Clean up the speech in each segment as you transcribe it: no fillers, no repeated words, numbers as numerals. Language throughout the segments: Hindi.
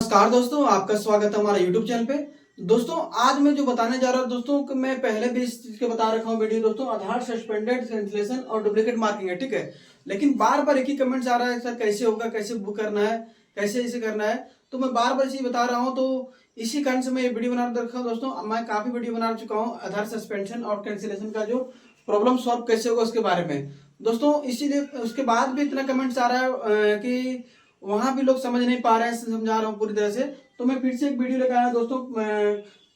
नमस्कार दोस्तों, आपका स्वागत है हमारा YouTube चैनल पे। दोस्तों आज मैं जो बताने जा रहा हूँ दोस्तों कि मैं पहले भी इस चीज के बता रखा हूँ वीडियो दोस्तों, आधार सस्पेंडेड कैंसिलेशन और डुप्लीकेट मार्किंग है, ठीक है। लेकिन बार बार एक ही कमेंट्स आ रहा है, सर कैसे होगा, कैसे बुक करना है, कैसे इसे करना है। तो मैं बार बार इसी बता रहा हूँ, तो इसी कारण से मैं ये वीडियो बना रखा हूँ दोस्तों। मैं काफी वीडियो बना चुका हूँ आधार सस्पेंशन और कैंसिलेशन का जो प्रॉब्लम सॉल्व कैसे होगा उसके बारे में दोस्तों। इसीलिए उसके बाद भी इतना कमेंट्स आ रहा है कि वहां भी लोग समझ नहीं पा रहे हैं, समझा रहा हूँ पूरी तरह से। तो मैं फिर से एक वीडियो लेकर आया दोस्तों।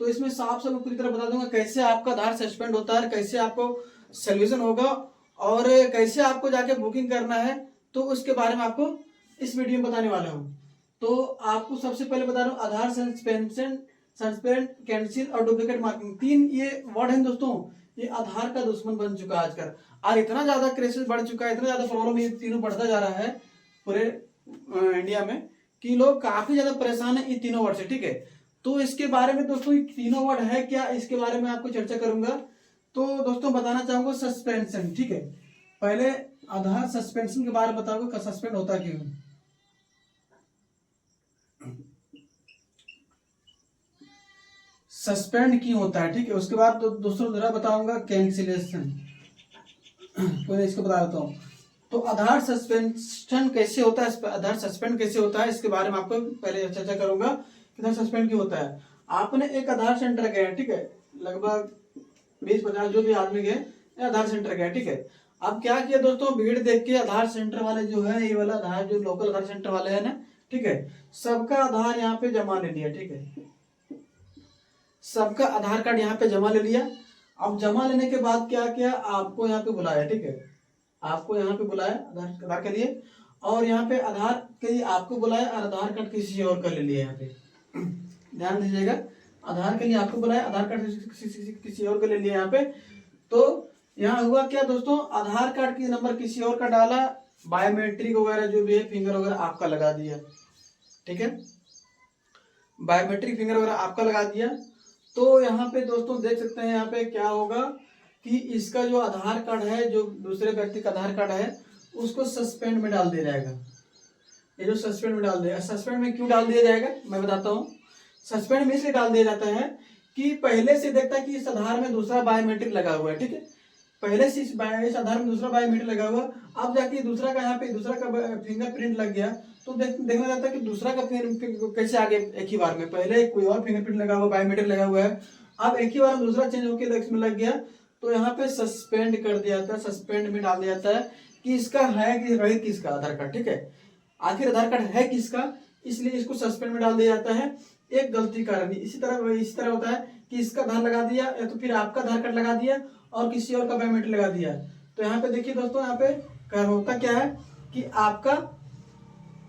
तो इसमें साफ साफ पूरी तरह बता दूंगा कैसे आपका आधार सस्पेंड होता है, कैसे आपको सोल्यूशन होगा और कैसे आपको जाके बुकिंग करना है। तो उसके बारे में आपको इस वीडियो में बताने वाला हूँ। तो आपको सबसे पहले बता रहा हूँ, आधार सस्पेंशन, सस्पेंड, कैंसिल और डुप्लीकेट मार्किंग, तीन ये वर्ड हैं दोस्तों। ये आधार का दुश्मन बन चुका है आजकल, और इतना ज्यादा क्रेसेस बढ़ चुका है, इतना ज्यादा प्रॉब्लम ये तीनों बढ़ता जा रहा है पूरे इंडिया में कि लोग काफी ज्यादा परेशान है इन तीनों वर्ड से, ठीक है। तो इसके बारे में दोस्तों ये तीनों वर्ड है क्या, इसके बारे में आपको चर्चा करूंगा। तो दोस्तों बताना चाहूंगा सस्पेंशन, ठीक है। पहले आधार सस्पेंशन के बारे में बताऊंगा, सस्पेंड होता क्यों। सस्पेंड क्यों होता है, ठीक है। उसके बाद दोस्तों जरा बताऊंगा कैंसिलेशन, पहले इसको बता देता हूँ। तो आधार सस्पेंशन कैसे होता है, आधार सस्पेंड कैसे होता है, इसके बारे में आपको पहले चर्चा करूंगा कि आधार सस्पेंड क्यों होता है। आपने एक आधार सेंटर गए, ठीक है, लगभग 20-50 जो भी आदमी गए आधार सेंटर गए, ठीक है। अब क्या किया दोस्तों, भीड़ देख के आधार सेंटर वाले जो है, ये वाला आधार जो लोकल आधार सेंटर वाले है ना, ठीक है, सबका आधार यहाँ पे जमा ले लिया, ठीक है। सबका आधार कार्ड यहाँ पे जमा ले लिया। अब जमा लेने के बाद क्या किया, आपको यहाँ पे बुलाया, ठीक है, आपको यहाँ पे बुलाया आधार के लिए, और यहाँ पे आधार के लिए आपको बुलाया और आधार कार्ड किसी और का ले लिया। यहाँ पे ध्यान दीजिएगा, आधार के लिए आपको बुलाया, आधार कार्ड किसी और का ले लिया यहाँ पे। तो यहाँ हुआ क्या दोस्तों, आधार कार्ड की नंबर किसी और का डाला, बायोमेट्रिक वगैरह जो भी है, फिंगर वगैरह आपका लगा दिया, ठीक है, बायोमेट्रिक फिंगर वगैरह आपका लगा दिया। तो यहाँ पे दोस्तों देख सकते हैं यहाँ पे क्या होगा कि इसका जो आधार कार्ड है, जो दूसरे व्यक्ति का आधार कार्ड है, उसको सस्पेंड में डाल दिया जाएगा। ये जो सस्पेंड में डाल दिया, सस्पेंड में क्यों डाल दिया जाएगा मैं बताता हूँ। सस्पेंड में इसलिए डाल दिया जाता है कि पहले से देखता है कि इस आधार में दूसरा बायोमेट्रिक लगा हुआ है, ठीक है, पहले से इस आधार में दूसरा बायोमेट्रिक लगा हुआ, अब जाके दूसरा का यहाँ पे दूसरा का फिंगरप्रिंट लग गया। तो देखना जाता है कि दूसरा का कैसे आगे एक ही बार में, पहले कोई और फिंगरप्रिंट लगा हुआ, बायोमेट्रिक लगा हुआ है, अब एक ही बार में दूसरा चेंज होकर इसमें लग गया। तो यहाँ पे सस्पेंड कर दिया जाता है, सस्पेंड में डाल दिया जाता है कि इसका है कि रही किसका आधार कार्ड, ठीक है, आखिर आधार कार्ड है किसका, इसलिए इसको सस्पेंड में डाल दिया जाता है एक गलती कारण। इसी तरह होता है कि इसका आधार लगा दिया या तो फिर आपका आधार कार्ड लगा दिया और किसी और का बायोमेट्रिक लगा दिया। तो यहाँ पे देखिए दोस्तों, यहाँ पे होता क्या है कि आपका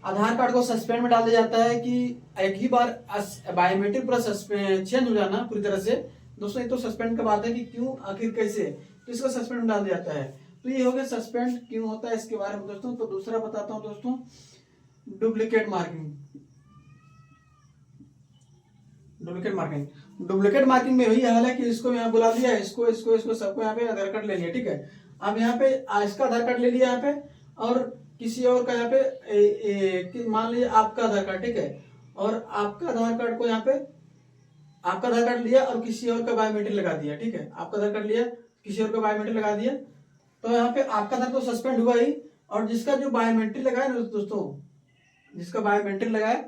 आधार कार्ड को सस्पेंड में डाल दिया जाता है कि एक ही बार बायोमेट्रिक पूरा चेंज हो जाना पूरी तरह से। दोस्तों ये तो सस्पेंड का बात है कि क्यों, आखिर कैसे, तो इसको सस्पेंड में डाल दिया जाता है। तो ये हो गया सस्पेंड क्यों होता है इसके बारे में दोस्तों। तो दूसरा बताता हूँ दोस्तों, डुप्लीकेट मार्किंग। डुप्लीकेट मार्किंग में वही हाल है कि इसको यहाँ बुला लिया, इसको इसको इसको सबको यहाँ पे आधार कार्ड ले लिया, ठीक है। अब यहाँ पे इसका आधार कार्ड ले लिया यहाँ पे, और किसी और का यहाँ पे मान लीजिए आपका आधार कार्ड, ठीक है, और आपका आधार कार्ड को यहाँ पे आपका आधार कार्ड लिया और किसी और का बायोमेट्रिक लगा दिया, ठीक है, आपका आधार कार्ड लिया किसी और का बायोमेट्रिक लगा दिया। तो यहाँ पे आपका आधार तो सस्पेंड हुआ ही, और जिसका जो बायोमेट्रिक लगाया ना दोस्तों, जिसका बायोमेट्रिक लगाया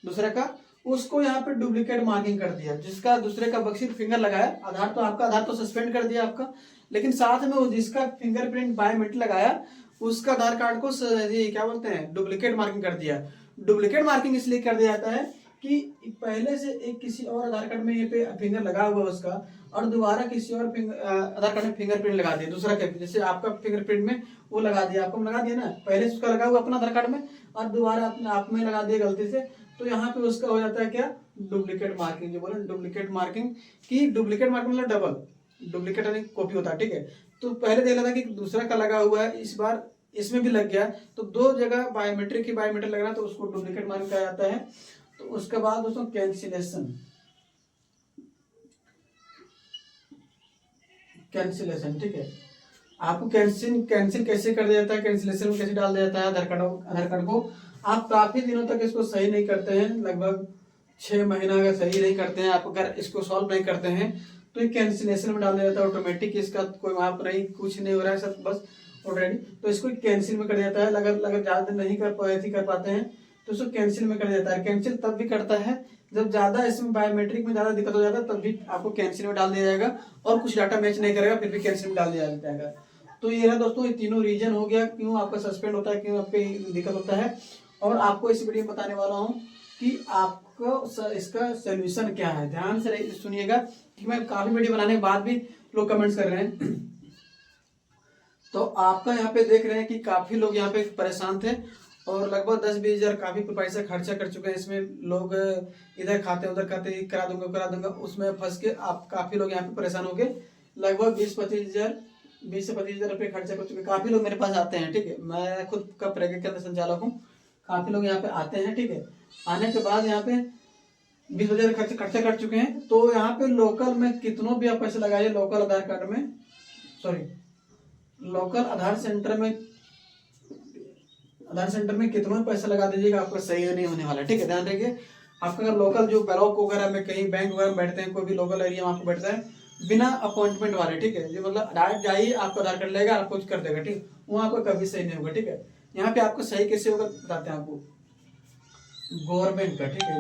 दूसरे का, उसको यहाँ पे डुप्लीकेट मार्किंग कर दिया। जिसका दूसरे का बक्सिर फिंगर लगाया, आधार तो आपका आधार तो सस्पेंड कर दिया आपका, लेकिन साथ में वो जिसका फिंगरप्रिंट बायोमेट्रिक लगाया उसका आधार कार्ड को क्या बोलते हैं, डुप्लीकेट मार्किंग कर दिया। डुप्लीकेट मार्किंग इसलिए कर दिया जाता है कि पहले से एक किसी और आधार कार्ड में ये पे फिंगर लगा हुआ उसका, और दोबारा किसी और आधार कार्ड में फिंगरप्रिंट लगा दिया दूसरा के, जैसे आपका फिंगरप्रिंट में वो लगा दिया, आपको लगा दिया ना, पहले से उसका लगा हुआ अपना आधार कार्ड में और दोबारा अपने आप में लगा दिया गलती से। तो यहाँ पे उसका हो जाता है क्या, डुप्लीकेट मार्किंग, जो बोले डुप्लीकेट मार्किंग की, डुप्लीकेट मार्किंग मतलब डबल, डुप्लीकेट यानी कॉपी होता है, ठीक है। तो पहले देख था कि दूसरा का लगा हुआ है, इस बार इसमें भी लग गया, तो दो जगह बायोमेट्रिक लग रहा है, तो उसको डुप्लीकेट मार्किंग कहा जाता है। तो उसके बाद दोस्तों कैंसिलेशन, ठीक है, आपको कैंसिल कैसे कर दिया जाता है, कैंसिलेशन कैसे डाल दिया जाता है आधार कार्ड को। आप काफी दिनों तक इसको सही नहीं करते हैं, लगभग 6 महीना अगर सही नहीं करते हैं, आप अगर इसको सॉल्व नहीं करते हैं तो ये कैंसिलेशन में डाल दिया जाता है ऑटोमेटिक, इसका कोई वहाँ पर नहीं, कुछ नहीं हो रहा है सब बस ऑलरेडी, तो इसको कैंसिल में कर देता है। अगर ज़्यादा नहीं कर पाते हैं तो इसको कैंसिल में कर देता है। कैंसिल तब भी करता है जब ज़्यादा इसमें बायोमेट्रिक में ज़्यादा दिक्कत हो जाता है, तब भी आपको कैंसिल में डाल दिया जाएगा, और कुछ डाटा मैच नहीं करेगा फिर भी कैंसिल में डाल दिया जाएगा। तो ये है दोस्तों, ये तीनों रीजन हो गया क्यों आपका सस्पेंड होता है, क्यों आपको दिक्कत होता है। और आपको इस वीडियो में बताने वाला हूँ कि आपको इसका सोल्यूशन क्या है। ध्यान से सुनिएगा कि मैं काफी वीडियो बनाने के बाद भी लोग कमेंट्स कर रहे हैं। तो आपका यहाँ पे देख रहे हैं कि काफी लोग यहाँ पे परेशान थे और लगभग 10-20 हजार काफी पैसा खर्चा कर चुके हैं इसमें। लोग इधर खाते उधर खाते, करा दूंगा उसमें फंस के आप काफी लोग यहाँ पे परेशान हो गए। लगभग 20 से 25 हजार रुपये खर्चा कर चुके। काफी लोग मेरे पास आते हैं, ठीक है, मैं खुद का प्रैक्टिकल के अंदर संचालक हूँ। काफी लोग यहाँ पे आते हैं, ठीक है, आने के बाद यहाँ पे 20 हजार खर्चा कर चुके हैं। तो यहाँ पे लोकल में कितनों भी आप पैसे लगाइए, लोकल आधार कार्ड में, सॉरी लोकल आधार सेंटर में कितना पैसा लगा दीजिएगा, आपका सही नहीं होने वाला, ठीक है। ध्यान रखिए, आपका अगर लोकल जो ब्लॉक वगैरह में कहीं बैंक वगैरह में बैठते हैं, कोई भी लोकल एरिया में आपको बैठता है बिना अपॉइंटमेंट वाले, ठीक है, जो मतलब डायरेक्ट जाइए आपको आधार कार्ड लेगा, आपको कुछ कर देगा, ठीक, वहाँ आपका कभी सही नहीं होगा, ठीक है। यहाँ पे आपको सही कैसे होगा बताते हैं आपको, गवर्नमेंट का, ठीक है,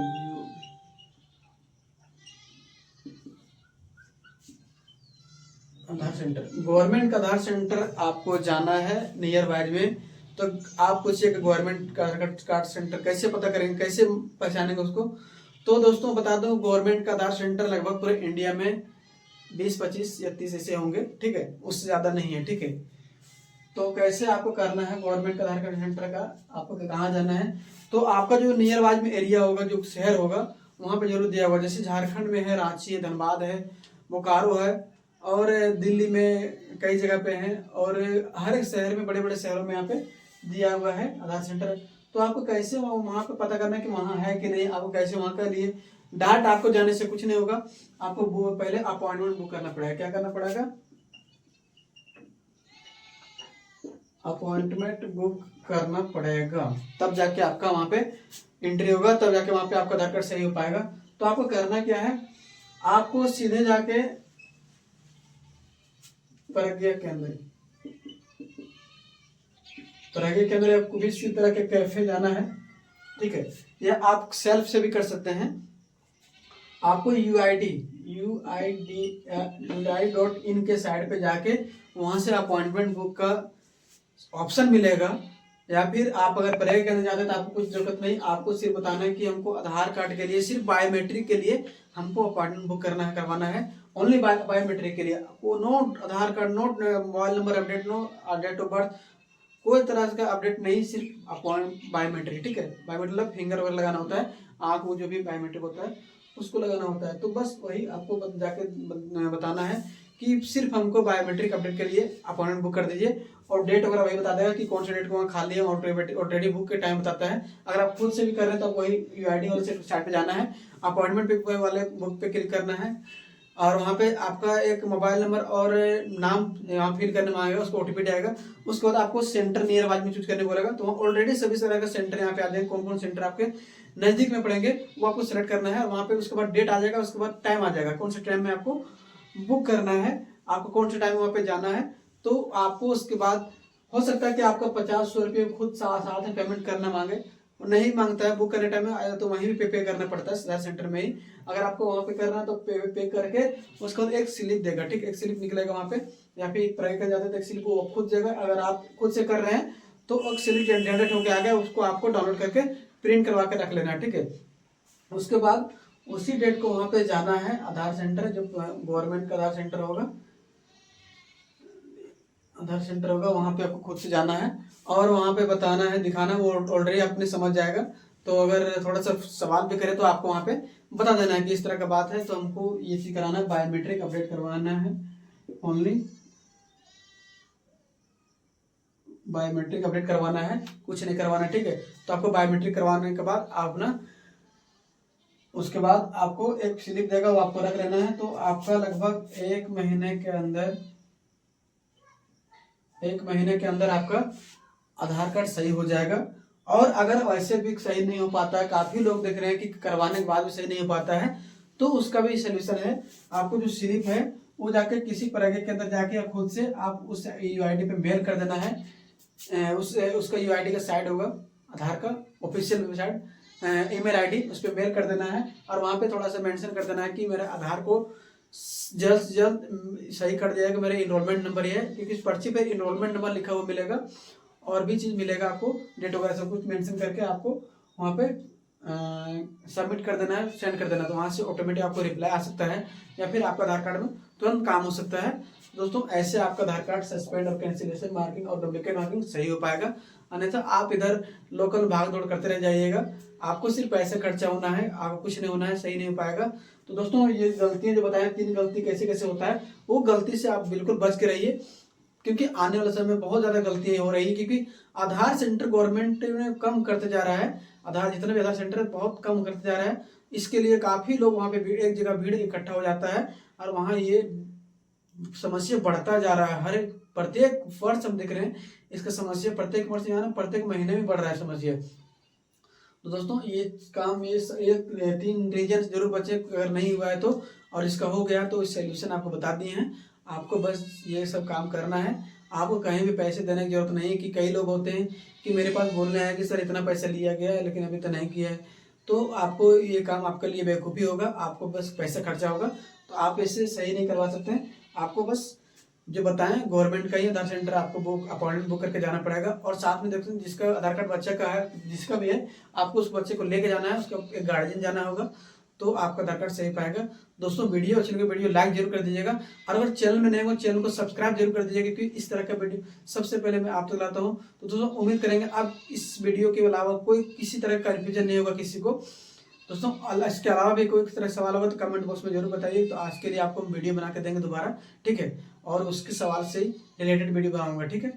आधार सेंटर, गवर्नमेंट का आधार सेंटर आपको जाना है नियर बाय में। तो आप पूछिए कि गवर्नमेंट का कार्ड सेंटर कैसे पता करेंगे, कैसे पहचानेंगे उसको। तो दोस्तों बता दो, गवर्नमेंट का आधार सेंटर लगभग पूरे इंडिया में 20, 25 या 30 ऐसे होंगे, ठीक है, उससे ज्यादा नहीं है, ठीक है। तो कैसे आपको करना है गवर्नमेंट का आधार कार्ड सेंटर का, आपको कहाँ जाना है, तो आपका जो नियर बाय में एरिया होगा, जो शहर होगा, वहाँ पे जरूर दिया होगा। जैसे झारखंड में है, रांची है, धनबाद है, बोकारो है, और दिल्ली में कई जगह पे हैं, और हर एक शहर में, बड़े बड़े शहरों में यहाँ पे दिया हुआ है आधार सेंटर। तो आपको कैसे वहाँ पे पता करना है कि वहाँ है कि नहीं, आपको कैसे वहाँ का लिए डायरेक्ट आपको जाने से कुछ नहीं होगा, आपको पहले अपॉइंटमेंट बुक करना पड़ेगा। क्या करना पड़ेगा, अपॉइंटमेंट बुक करना पड़ेगा, तब जाके आपका वहाँ पे एंट्री होगा, तब जाके वहाँ पे आपका आधार कार्ड सही हो पाएगा। तो आपको करना क्या है, आपको सीधे जाके प्रज्ञा केंद्र आपको भी इसी तरह के कैफे जाना है, ठीक है, या आप सेल्फ से भी कर सकते हैं। आपको UID.in के साइड पे जाके वहां से अपॉइंटमेंट बुक का ऑप्शन मिलेगा। या फिर आप अगर प्रज्ञा केंद्र जाते हैं तो आपको कुछ जरूरत नहीं, आपको सिर्फ बताना है कि हमको आधार कार्ड के लिए, सिर्फ बायोमेट्रिक के लिए हमको अपॉइंटमेंट बुक करवाना है, ओनली बायोमेट्रिक के लिए। आपको no Aadhaar card, no mobile number update, no date of birth, कोई तरह का अपडेट नहीं, सिर्फ अपॉइंट बायोमेट्रिक, ठीक है। बायोमेट्रिक फिंगर वगैरह लगाना होता है, आँख वो जो भी बायोमेट्रिक होता है उसको लगाना होता है। तो बस वही आपको जाके बताना है कि सिर्फ हमको बायोमेट्रिक अपडेट के लिए अपॉइंटमेंट बुक कर दीजिए, और डेट वगैरह वही बता देगा कि कौन से डेट को वहाँ खाली है, ऑलरेडी बुक के टाइम बताता है। अगर आप खुद से भी कर रहे हैं तो वही UID वाले साइट पे जाना है, अपॉइंटमेंट वाले बुक पे क्लिक करना है, और वहाँ पे आपका एक मोबाइल नंबर और नाम यहाँ फिल करने में आएगा, उसको OTP आएगा। उसके बाद आपको सेंटर नियर बाय में चूज करने बोलेगा, तो ऑलरेडी सभी तरह का सेंटर यहाँ पे आ जाएंगे, कौन कौन सेंटर आपके नजदीक में पड़ेंगे वो आपको सेलेक्ट करना है। वहाँ पे उसके बाद डेट आ जाएगा, उसके बाद टाइम आ जाएगा, कौन से टाइम में आपको बुक करना है, आपको कौन से टाइम वहाँ पे जाना है। तो आपको उसके बाद हो सकता है कि आपका 50-100 रुपये खुद साथ में पेमेंट करना मांगे, नहीं मांगता है, बुक करने टाइम में आया तो वहीं भी पे करना पड़ता है आधार सेंटर में ही। अगर आपको वहाँ पे करना है तो पे करके उसके बाद एक स्लिप देगा, ठीक, एक स्लिप निकलेगा वहाँ पे, या फिर प्राइवेट कर जाते हैं तो एक स्लिप वो खुद देगा। अगर आप खुद से कर रहे हैं तो एक स्लिप जनरेट होकर आ गया, उसको आपको डाउनलोड करके प्रिंट करवा के रख लेना है, ठीक है। उसके बाद उसी डेट को वहाँ पे जाना है आधार सेंटर, जो गवर्नमेंट का आधार सेंटर होगा, वहाँ पे आपको खुद से जाना है और वहाँ पे बताना है, दिखाना है, वो ऑलरेडी अपने समझ जाएगा। तो अगर थोड़ा सा सवाल भी करे तो आपको वहाँ पे बता देना है कि इस तरह का बात है, तो हमको ये चीज कराना है, बायोमेट्रिक अपडेट करवाना है, ओनली बायोमेट्रिक अपडेट करवाना है, कुछ नहीं करवाना, ठीक है। तो आपको बायोमेट्रिक करवाने के बाद आप ना, उसके बाद आपको एक स्लिप देगा, वो आपको रख लेना है। तो आपका लगभग 1 महीने के अंदर आपका आधार कार्ड सही हो जाएगा। और अगर वैसे भी सही नहीं हो पाता है, काफ़ी लोग देख रहे हैं कि करवाने के बाद भी सही नहीं हो पाता है, तो उसका भी सोल्यूशन है। आपको जो स्लिप है वो जाके किसी प्रज्ञा के अंदर जाके खुद से आप उस यूआईडी पे मेल कर देना है। उसका यूआईडी का साइट होगा आधार का ऑफिशियल वेबसाइट, ईमेल आईडी, उस पर मेल कर देना है और वहाँ पे थोड़ा सा मेंशन कर देना है कि मेरे आधार को जल्द से जल्द सही कर दिया जाएगा, मेरा इनरोलमेंट नंबर ये है, क्योंकि इस पर्ची पे इनरोलमेंट नंबर लिखा हुआ मिलेगा और भी चीज़ मिलेगा आपको, डेट वगैरह सब कुछ मेंशन करके आपको वहाँ पे सबमिट कर देना है, सेंड कर देना, तो वहाँ से ऑटोमेटिक आपको रिप्लाई आ सकता है या फिर आपका आधार कार्ड में तुरंत काम हो सकता है। दोस्तों ऐसे आपका आधार कार्ड सस्पेंड और कैंसिलेशन मार्किंग और डुप्लीकेट मार्किंग सही हो पाएगा, अन्यथा आप इधर लोकल भाग दौड़ करते रह जाइएगा, आपको सिर्फ पैसे खर्चा होना है, आपको कुछ नहीं होना है, सही नहीं हो पाएगा। तो दोस्तों ये गलतियां जो बताया 3 गलती कैसे कैसे होता है, वो गलती से आप बिल्कुल बच के रहिए, क्योंकि आने वाले समय में बहुत ज़्यादा गलतियाँ हो रही है, क्योंकि आधार सेंटर गवर्नमेंट ने कम करते जा रहा है, आधार जितने भी आधार सेंटर है बहुत कम करते जा रहा है। इसके लिए काफ़ी लोग वहाँ पे एक जगह भीड़ इकट्ठा हो जाता है और वहाँ ये समस्या बढ़ता जा रहा है। हर एक प्रत्येक वर्ष हम देख रहे हैं इसका समस्या, प्रत्येक वर्ष यानी प्रत्येक महीने में बढ़ रहा है समस्या। तो दोस्तों ये काम, ये 3 रीजन जरूर बचे, अगर नहीं हुआ है तो, और इसका हो गया तो इस सोल्यूशन आपको बता दिए हैं। आपको बस ये सब काम करना है, आपको कहीं भी पैसे देने की जरूरत नहीं है। कि कई लोग होते हैं कि मेरे पास बोलने आए कि सर इतना पैसा लिया गया है लेकिन अभी तो नहीं किया है, तो आपको ये काम आपके लिए बेवकूफ़ी होगा, आपको बस पैसा खर्चा होगा, तो आप इसे सही नहीं करवा सकते हैं। आपको बस जो बताएं गवर्नमेंट का ही आधार सेंटर आपको बुक अपॉइंटमेंट बुक करके जाना पड़ेगा, और साथ में देखते हैं जिसका आधार कार्ड बच्चे का है, जिसका भी है, आपको उस बच्चे को लेके जाना है, उसका एक गार्जियन जाना होगा, तो आपका आधार कार्ड सही पाएगा। दोस्तों वीडियो अच्छी लगे वीडियो लाइक जरूर कर दीजिएगा, और अगर चैनल में नए हो चैनल को सब्सक्राइब जरूर कर दीजिएगा, क्योंकि इस तरह का वीडियो सबसे पहले मैं आप तक लाता हूँ। तो दोस्तों उम्मीद करेंगे अब इस वीडियो के अलावा कोई किसी तरह का कन्फ्यूजन नहीं होगा किसी को। दोस्तों इसके अलावा भी कोई तरह सवाल होगा तो कमेंट बॉक्स में जरूर बताइए, तो आज के लिए आपको हम वीडियो बना के देंगे दोबारा, ठीक है, और उसके सवाल से रिलेटेड वीडियो बनाऊंगा, ठीक है।